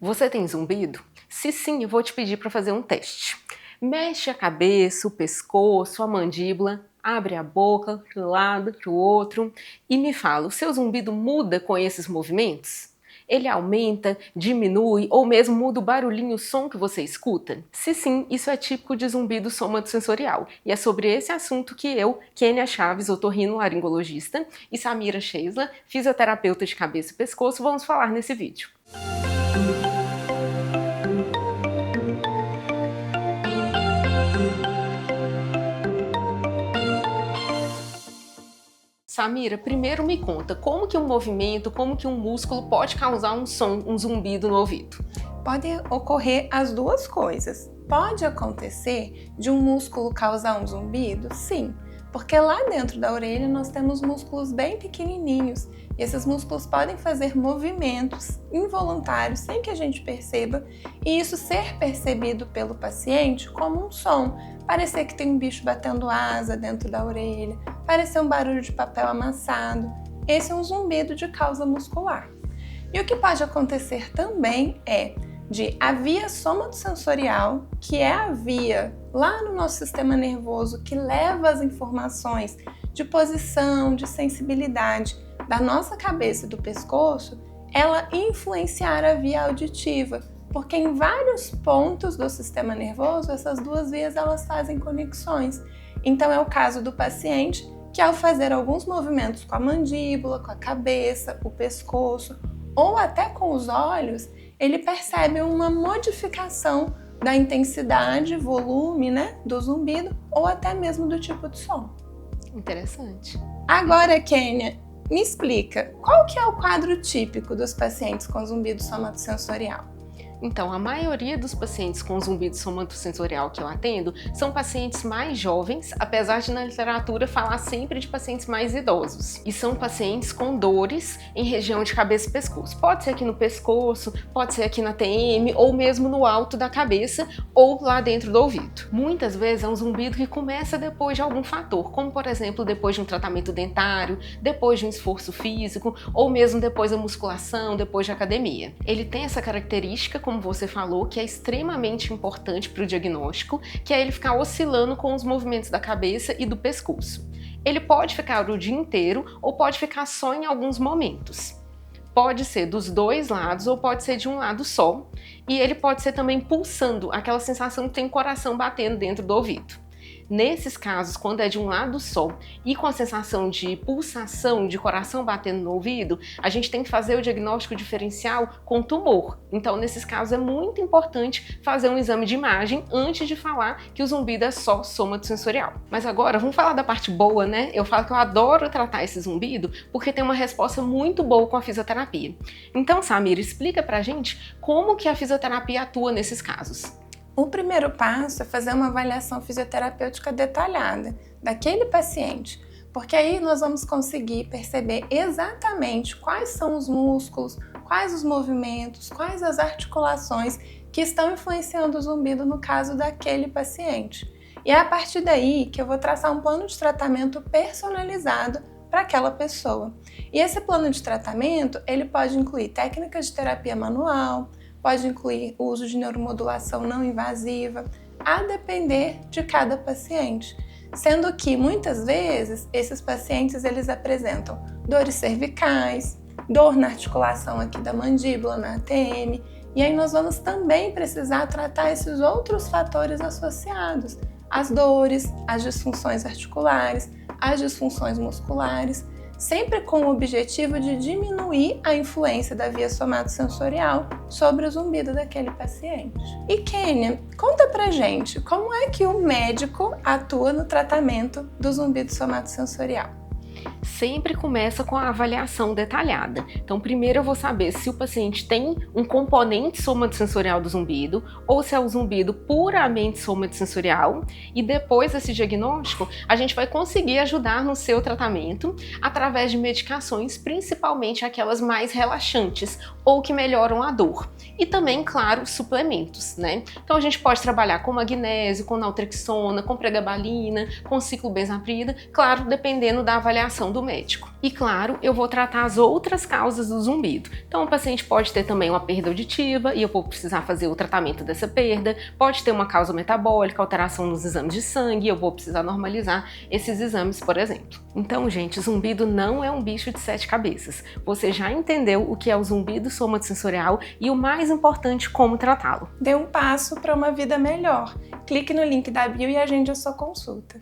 Você tem zumbido? Se sim, eu vou te pedir para fazer um teste. Mexe a cabeça, o pescoço, a mandíbula, abre a boca para um lado, para o outro e me fala, o seu zumbido muda com esses movimentos? Ele aumenta, diminui ou mesmo muda o barulhinho, o som que você escuta? Se sim, isso é típico de zumbido somatosensorial. E é sobre esse assunto que eu, Kênia Chaves, otorrinolaringologista, e Samira Sheisla, fisioterapeuta de cabeça e pescoço, vamos falar nesse vídeo. Samira, primeiro me conta, como que um movimento, como que um músculo pode causar um som, um zumbido no ouvido? Pode ocorrer as duas coisas. Pode acontecer de um músculo causar um zumbido? Sim, porque lá dentro da orelha nós temos músculos bem pequenininhos e esses músculos podem fazer movimentos involuntários sem que a gente perceba e isso ser percebido pelo paciente como um som. Parecer que tem um bicho batendo asa dentro da orelha, parecer um barulho de papel amassado. Esse é um zumbido de causa muscular. E o que pode acontecer também é de a via somatosensorial, que é a via lá no nosso sistema nervoso que leva as informações de posição, de sensibilidade da nossa cabeça e do pescoço, ela influenciar a via auditiva, porque em vários pontos do sistema nervoso essas duas vias elas fazem conexões. Então é o caso do paciente que ao fazer alguns movimentos com a mandíbula, com a cabeça, o pescoço ou até com os olhos, ele percebe uma modificação da intensidade, volume, do zumbido ou até mesmo do tipo de som. Interessante. Agora, Kênia, me explica, qual que é o quadro típico dos pacientes com zumbido somatosensorial? Então, a maioria dos pacientes com zumbido somatosensorial que eu atendo são pacientes mais jovens, apesar de na literatura falar sempre de pacientes mais idosos. E são pacientes com dores em região de cabeça e pescoço. Pode ser aqui no pescoço, pode ser aqui na TM, ou mesmo no alto da cabeça, ou lá dentro do ouvido. Muitas vezes é um zumbido que começa depois de algum fator, como por exemplo, depois de um tratamento dentário, depois de um esforço físico, ou mesmo depois da musculação, depois de academia. Ele tem essa característica, como você falou, que é extremamente importante para o diagnóstico, que é ele ficar oscilando com os movimentos da cabeça e do pescoço. Ele pode ficar o dia inteiro ou pode ficar só em alguns momentos. Pode ser dos dois lados ou pode ser de um lado só. E ele pode ser também pulsando, aquela sensação que tem coração batendo dentro do ouvido. Nesses casos, quando é de um lado só e com a sensação de pulsação, de coração batendo no ouvido, a gente tem que fazer o diagnóstico diferencial com tumor. Então, nesses casos, é muito importante fazer um exame de imagem antes de falar que o zumbido é só somatosensorial. Mas agora, vamos falar da parte boa, né? Eu falo que eu adoro tratar esse zumbido porque tem uma resposta muito boa com a fisioterapia. Então, Samira, explica pra gente como que a fisioterapia atua nesses casos. O primeiro passo é fazer uma avaliação fisioterapêutica detalhada daquele paciente, porque aí nós vamos conseguir perceber exatamente quais são os músculos, quais os movimentos, quais as articulações que estão influenciando o zumbido no caso daquele paciente. E é a partir daí que eu vou traçar um plano de tratamento personalizado para aquela pessoa. E esse plano de tratamento, ele pode incluir técnicas de terapia manual, pode incluir o uso de neuromodulação não invasiva, a depender de cada paciente. Sendo que, muitas vezes, esses pacientes eles apresentam dores cervicais, dor na articulação aqui da mandíbula, na ATM, e aí nós vamos também precisar tratar esses outros fatores associados, as dores, as disfunções articulares, as disfunções musculares, sempre com o objetivo de diminuir a influência da via somatosensorial sobre o zumbido daquele paciente. E Kênia, conta pra gente, como é que o médico atua no tratamento do zumbido somatosensorial? Sempre começa com a avaliação detalhada. Então, primeiro eu vou saber se o paciente tem um componente somatosensorial do zumbido ou se é o zumbido puramente somatosensorial, e depois desse diagnóstico, a gente vai conseguir ajudar no seu tratamento através de medicações, principalmente aquelas mais relaxantes ou que melhoram a dor. E também, claro, suplementos, né? Então a gente pode trabalhar com magnésio, com naltrexona, com pregabalina, com ciclobenzaprida, claro, dependendo da avaliação orientação do médico. E claro, eu vou tratar as outras causas do zumbido. Então o paciente pode ter também uma perda auditiva e eu vou precisar fazer o tratamento dessa perda, pode ter uma causa metabólica, alteração nos exames de sangue, eu vou precisar normalizar esses exames, por exemplo. Então, gente, zumbido não é um bicho de 7 cabeças. Você já entendeu o que é o zumbido somatosensorial e o mais importante, como tratá-lo. Dê um passo para uma vida melhor. Clique no link da bio e agende a sua consulta.